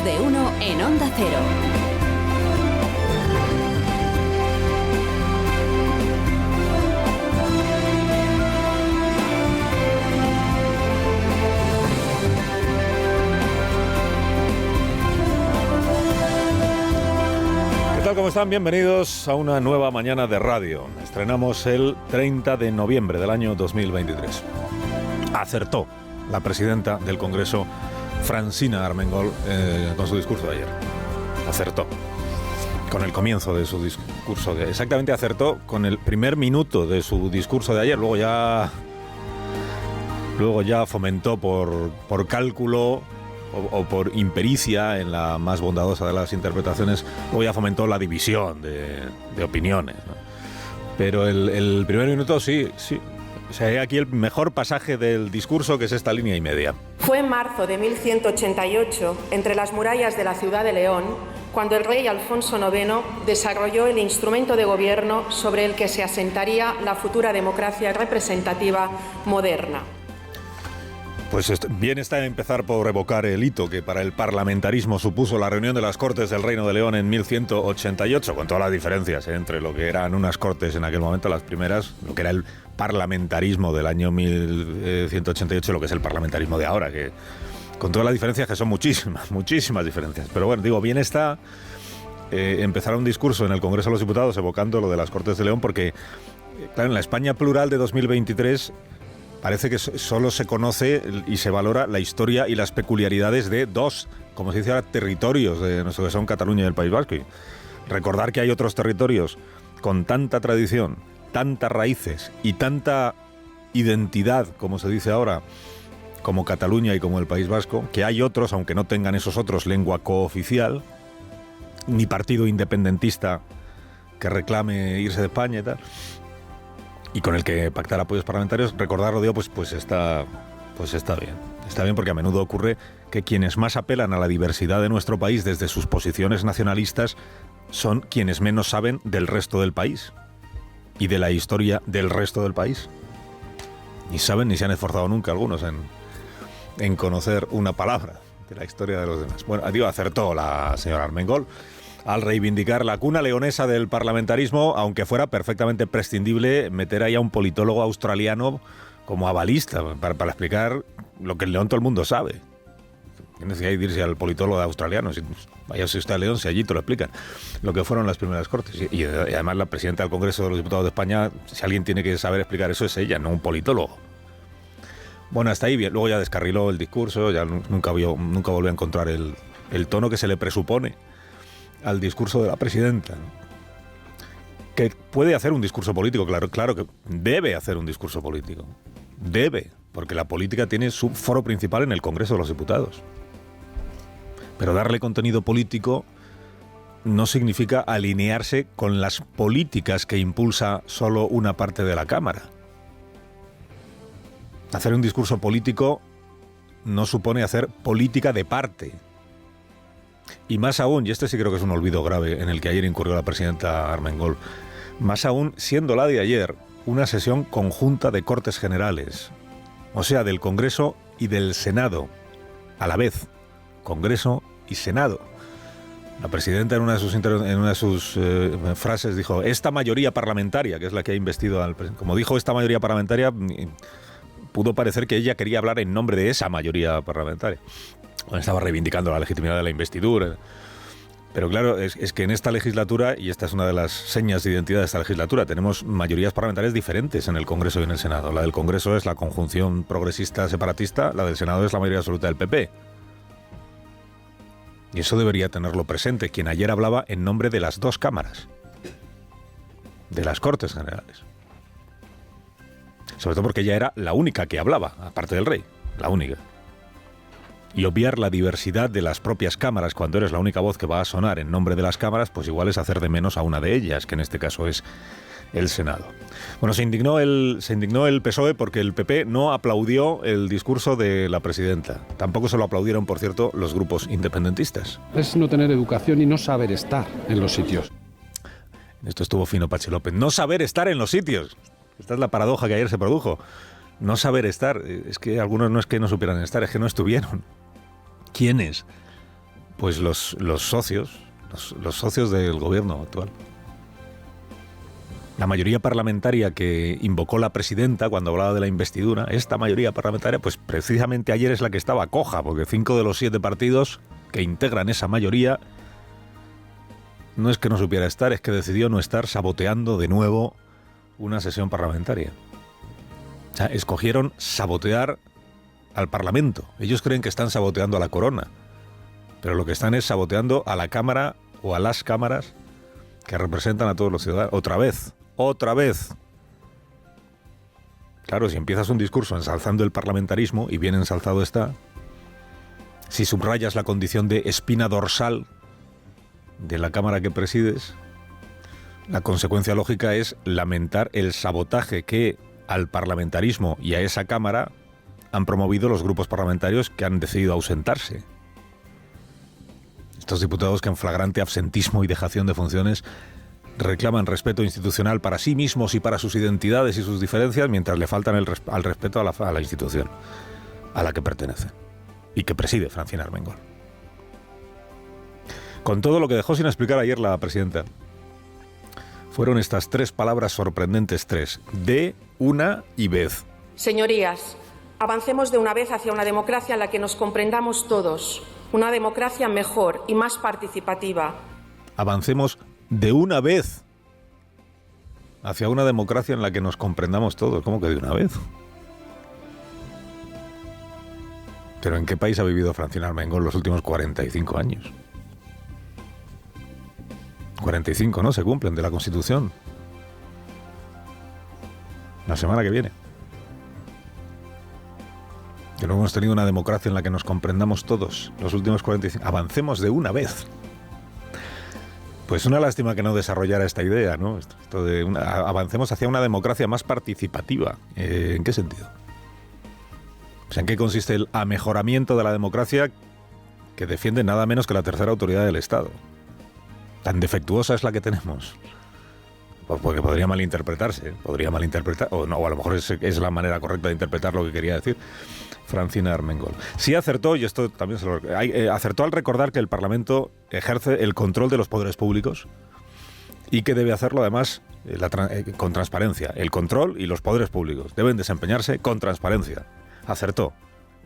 de uno en Onda Cero. ¿Qué tal? ¿Cómo están? Bienvenidos a una nueva mañana de radio. Estrenamos el 30 de noviembre del año 2023. Acertó la presidenta del Congreso, Francina Armengol, con su discurso de ayer. Acertó con el comienzo de su discurso. Exactamente acertó con el primer minuto de su discurso de ayer. Luego ya fomentó por cálculo o por impericia, en la más bondadosa de las interpretaciones, luego ya fomentó la división de opiniones, ¿no? Pero el primer minuto sí. O sea, hay aquí el mejor pasaje del discurso, que es esta línea y media. Fue en marzo de 1188, entre las murallas de la ciudad de León, cuando el rey Alfonso IX desarrolló el instrumento de gobierno sobre el que se asentaría la futura democracia representativa moderna. Pues bien está empezar por evocar el hito que para el parlamentarismo supuso la reunión de las Cortes del Reino de León en 1188, con todas las diferencias entre lo que eran unas Cortes en aquel momento, las primeras, lo que era el parlamentarismo del año 1188, lo que es el parlamentarismo de ahora, que con todas las diferencias, que son muchísimas diferencias. Pero bueno, digo, bien está empezar un discurso en el Congreso de los Diputados evocando lo de las Cortes de León, porque, claro, en la España plural de 2023... parece que solo se conoce y se valora la historia y las peculiaridades de dos, como se dice ahora, territorios de nuestro, que son Cataluña y el País Vasco. Y recordar que hay otros territorios con tanta tradición, tantas raíces y tanta identidad, como se dice ahora, como Cataluña y como el País Vasco, que hay otros, aunque no tengan esos otros lengua cooficial, ni partido independentista que reclame irse de España y tal, y con el que pactar apoyos parlamentarios, recordarlo, digo, pues está bien. Está bien, porque a menudo ocurre que quienes más apelan a la diversidad de nuestro país desde sus posiciones nacionalistas son quienes menos saben del resto del país y de la historia del resto del país. Ni saben ni se han esforzado nunca algunos en conocer una palabra de la historia de los demás. Bueno, digo, acertó la señora Armengol al reivindicar la cuna leonesa del parlamentarismo, aunque fuera perfectamente prescindible meter ahí a un politólogo australiano como avalista para explicar lo que en León todo el mundo sabe. ¿Qué necesidad hay de irse al politólogo australiano? Váyase usted a León, si allí te lo explican lo que fueron las primeras Cortes. Y además la presidenta del Congreso de los Diputados de España, si alguien tiene que saber explicar eso, es ella, no un politólogo. Bueno, hasta ahí bien. Luego ya descarriló el discurso, ya nunca volvió a encontrar el tono que se le presupone al discurso de la presidenta, ¿no? Que puede hacer un discurso político, claro que debe hacer un discurso político. Debe, porque la política tiene su foro principal en el Congreso de los Diputados. Pero darle contenido político no significa alinearse con las políticas que impulsa solo una parte de la Cámara. Hacer un discurso político no supone hacer política de parte. Y más aún, y este sí creo que es un olvido grave en el que ayer incurrió la presidenta Armengol, más aún siendo la de ayer una sesión conjunta de Cortes Generales, o sea, del Congreso y del Senado, a la vez, Congreso y Senado. La presidenta en una de sus frases dijo, esta mayoría parlamentaria, que es la que ha investido al presidente. Como dijo esta mayoría parlamentaria, pudo parecer que ella quería hablar en nombre de esa mayoría parlamentaria. Bueno, estaba reivindicando la legitimidad de la investidura. Pero claro, es que en esta legislatura, y esta es una de las señas de identidad de esta legislatura, tenemos mayorías parlamentarias diferentes en el Congreso y en el Senado. La del Congreso es la conjunción progresista-separatista, la del Senado es la mayoría absoluta del PP. Y eso debería tenerlo presente quien ayer hablaba en nombre de las dos cámaras, de las Cortes Generales. Sobre todo porque ella era la única que hablaba, aparte del rey, la única. Y obviar la diversidad de las propias cámaras cuando eres la única voz que va a sonar en nombre de las cámaras, pues igual es hacer de menos a una de ellas, que en este caso es el Senado. Bueno, se indignó el PSOE porque el PP no aplaudió el discurso de la presidenta. Tampoco se lo aplaudieron, por cierto, los grupos independentistas. Es no tener educación y no saber estar en los sitios. Esto estuvo fino, Patxi López. No saber estar en los sitios. Esta es la paradoja que ayer se produjo. No saber estar. Es que algunos no es que no supieran estar, es que no estuvieron. ¿Quiénes? Pues los socios del gobierno actual. La mayoría parlamentaria que invocó la presidenta cuando hablaba de la investidura, esta mayoría parlamentaria, pues precisamente ayer es la que estaba coja, porque 5 de los 7 partidos que integran esa mayoría no es que no supiera estar, es que decidió no estar, saboteando de nuevo una sesión parlamentaria. O sea, escogieron sabotear al Parlamento. Ellos creen que están saboteando a la corona, pero lo que están es saboteando a la Cámara o a las cámaras que representan a todos los ciudadanos. Otra vez. Claro, si empiezas un discurso ensalzando el parlamentarismo, y bien ensalzado está, si subrayas la condición de espina dorsal de la Cámara que presides, la consecuencia lógica es lamentar el sabotaje que al parlamentarismo y a esa Cámara han promovido los grupos parlamentarios que han decidido ausentarse. Estos diputados que en flagrante absentismo y dejación de funciones reclaman respeto institucional para sí mismos y para sus identidades y sus diferencias, mientras le faltan al respeto a la institución a la que pertenecen y que preside Francina Armengol. Con todo lo que dejó sin explicar ayer la presidenta, fueron estas 3 palabras sorprendentes, 3, de una y vez. Señorías, avancemos de una vez hacia una democracia en la que nos comprendamos todos, una democracia mejor y más participativa. Avancemos de una vez hacia una democracia en la que nos comprendamos todos. ¿Cómo que de una vez? ¿Pero en qué país ha vivido Francina Armengol los últimos 45 años? 45, ¿no? Se cumplen de la Constitución. La semana que viene. Que no hemos tenido una democracia en la que nos comprendamos todos los últimos 45. Avancemos de una vez. Pues una lástima que no desarrollara esta idea, ¿no? Esto de avancemos hacia una democracia más participativa. ¿En qué sentido? O sea, ¿en qué consiste el amejoramiento de la democracia que defiende nada menos que la tercera autoridad del Estado? Tan defectuosa es la que tenemos. Porque podría malinterpretarse, o no, o a lo mejor es la manera correcta de interpretar lo que quería decir Francina Armengol. Sí acertó, y esto también acertó al recordar que el Parlamento ejerce el control de los poderes públicos y que debe hacerlo además con transparencia. El control y los poderes públicos deben desempeñarse con transparencia. Acertó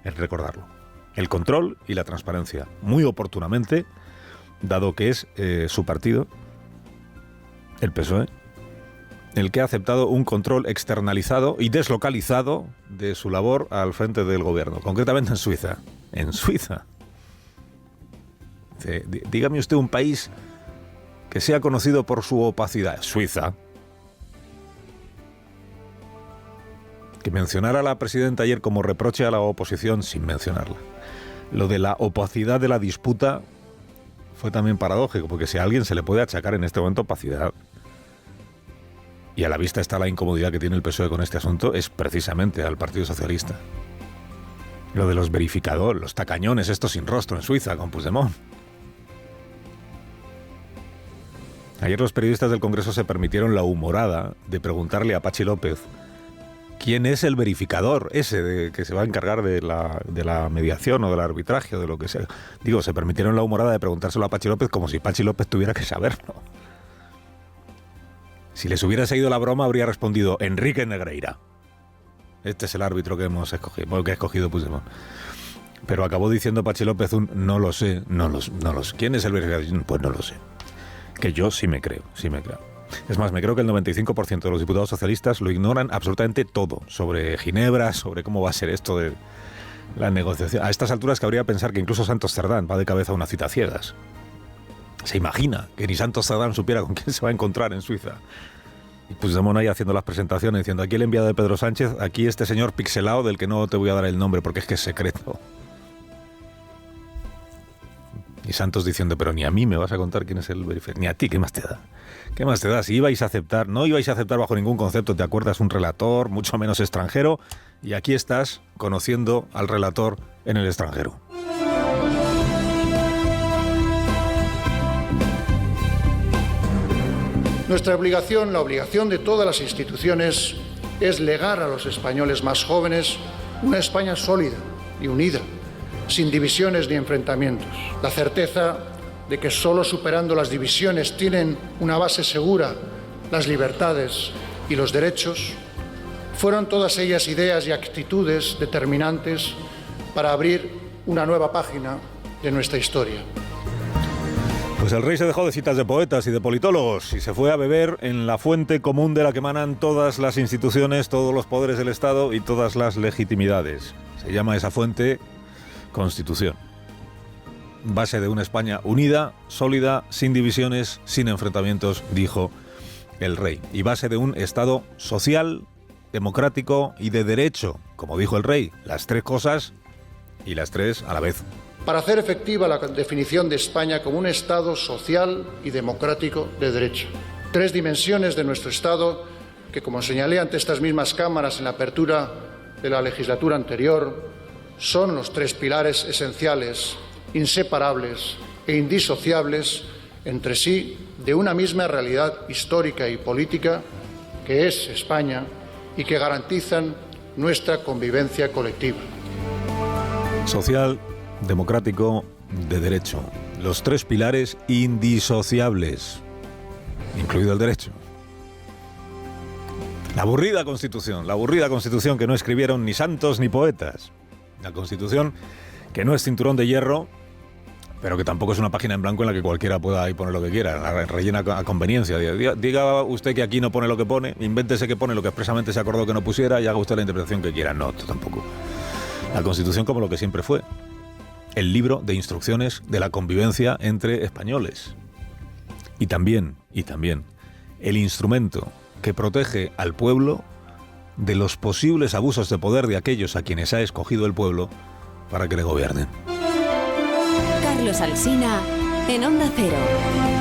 en recordarlo. El control y la transparencia, muy oportunamente, dado que es su partido, el PSOE, el que ha aceptado un control externalizado y deslocalizado de su labor al frente del gobierno, concretamente en Suiza. En Suiza. Dígame usted un país que sea conocido por su opacidad. Suiza. Que mencionara a la presidenta ayer como reproche a la oposición sin mencionarla. Lo de la opacidad de la disputa fue también paradójico, porque si a alguien se le puede achacar en este momento opacidad, y a la vista está la incomodidad que tiene el PSOE con este asunto, es precisamente al Partido Socialista. Lo de los verificadores, los tacañones estos sin rostro en Suiza con Puigdemont. Ayer los periodistas del Congreso se permitieron la humorada de preguntarle a Patxi López quién es el verificador ese que se va a encargar de la mediación o del arbitraje o de lo que sea. Digo, se permitieron la humorada de preguntárselo a Patxi López como si Patxi López tuviera que saberlo. Si les hubiera seguido la broma, habría respondido Enrique Negreira. Este es el árbitro que hemos escogido, que ha escogido Puigdemont. Pero acabó diciendo Patxi López no lo sé. ¿Quién es el verificador? Pues no lo sé. Que yo sí me creo. Es más, me creo que el 95% de los diputados socialistas lo ignoran absolutamente todo sobre Ginebra, sobre cómo va a ser esto de la negociación. A estas alturas cabría pensar que incluso Santos Cerdán va de cabeza a una cita a ciegas. Se imagina que ni Santos Cerdán supiera con quién se va a encontrar en Suiza. Y Puigdemont ahí haciendo las presentaciones, diciendo aquí el enviado de Pedro Sánchez, aquí este señor pixelado del que no te voy a dar el nombre porque es que es secreto. Y Santos diciendo, pero ni a mí me vas a contar quién es el verificador, ni a ti, ¿qué más te da? ¿Qué más te da? Si ibais a aceptar, no ibais a aceptar bajo ningún concepto, ¿te acuerdas? Un relator, mucho menos extranjero, y aquí estás conociendo al relator en el extranjero. Nuestra obligación, la obligación de todas las instituciones, es legar a los españoles más jóvenes una España sólida y unida, sin divisiones ni enfrentamientos. La certeza de que solo superando las divisiones tienen una base segura las libertades y los derechos, fueron todas ellas ideas y actitudes determinantes para abrir una nueva página de nuestra historia. Pues el rey se dejó de citas de poetas y de politólogos y se fue a beber en la fuente común de la que emanan todas las instituciones, todos los poderes del Estado y todas las legitimidades. Se llama esa fuente Constitución. Base de una España unida, sólida, sin divisiones, sin enfrentamientos, dijo el rey. Y base de un Estado social, democrático y de derecho, como dijo el rey. Las tres cosas y las tres a la vez. Para hacer efectiva la definición de España como un Estado social y democrático de derecho. Tres dimensiones de nuestro Estado que, como señalé ante estas mismas cámaras en la apertura de la legislatura anterior, son los tres pilares esenciales, inseparables e indisociables entre sí de una misma realidad histórica y política que es España y que garantizan nuestra convivencia colectiva. Social, democrático, de derecho. Los tres pilares indisociables, incluido el derecho. La aburrida Constitución que no escribieron ni santos ni poetas. La Constitución que no es cinturón de hierro, pero que tampoco es una página en blanco en la que cualquiera pueda ahí poner lo que quiera, la rellena a conveniencia. Diga usted que aquí no pone lo que pone, invéntese que pone lo que expresamente se acordó que no pusiera y haga usted la interpretación que quiera. No, tampoco. La Constitución como lo que siempre fue. El libro de instrucciones de la convivencia entre españoles. Y también, el instrumento que protege al pueblo de los posibles abusos de poder de aquellos a quienes ha escogido el pueblo para que le gobiernen. Carlos Alsina, en Onda Cero.